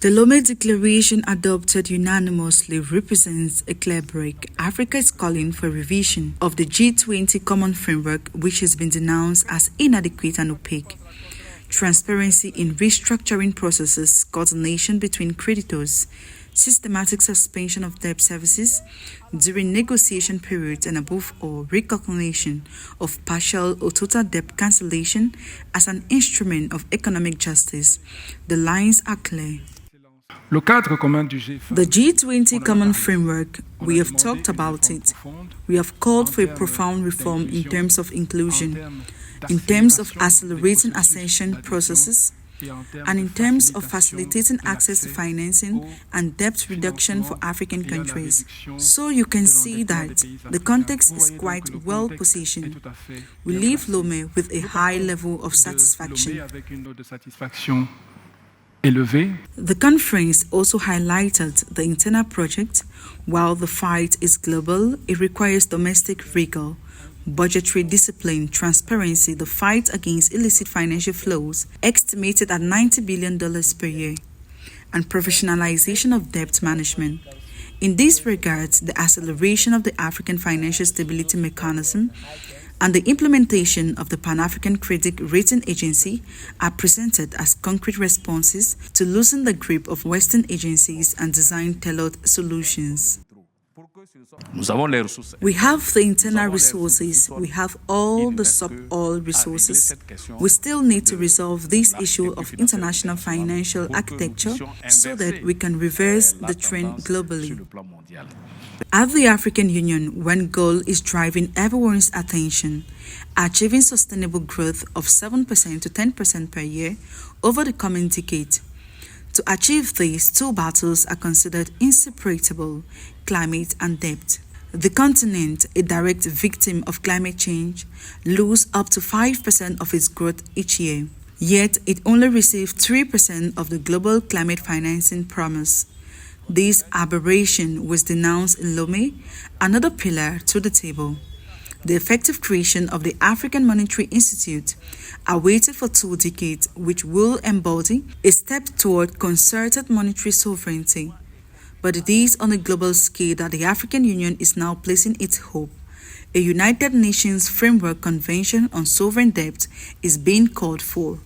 The Lomé Declaration, adopted unanimously, represents a clear break. Africa is calling for revision of the G20 Common Framework, which has been denounced as inadequate and opaque. Transparency in restructuring processes, coordination between creditors, systematic suspension of debt services during negotiation periods, and above all, recognition of partial or total debt cancellation as an instrument of economic justice. The lines are clear. The G20 Common Framework, we have talked about it. We have called for a profound reform in terms of inclusion, in terms of accelerating accession processes, and in terms of facilitating access to financing and debt reduction for African countries. So you can see that the context is quite well positioned. We leave Lomé with a high level of satisfaction. The conference also highlighted the internal project. While the fight is global, it requires domestic rigor, budgetary discipline, transparency, the fight against illicit financial flows, estimated at $90 billion per year, and professionalization of debt management. In this regard, the acceleration of the African Financial Stability Mechanism and the implementation of the Pan-African Credit Rating Agency are presented as concrete responses to loosen the grip of Western agencies and design tailored solutions. We have the internal resources, we have all the sub-all resources. We still need to resolve this issue of international financial architecture so that we can reverse the trend globally. At the African Union, one goal is driving everyone's attention, achieving sustainable growth of 7% to 10% per year over the coming decade. To achieve this, two battles are considered inseparable: climate and debt. The continent, a direct victim of climate change, loses up to 5% of its growth each year. Yet, it only receives 3% of the global climate financing promise. This aberration was denounced in Lomé, another pillar to the table. The effective creation of the African Monetary Institute, awaited for 2 decades, which will embody a step toward concerted monetary sovereignty. But it is on a global scale that the African Union is now placing its hope. A United Nations Framework Convention on Sovereign Debt is being called for.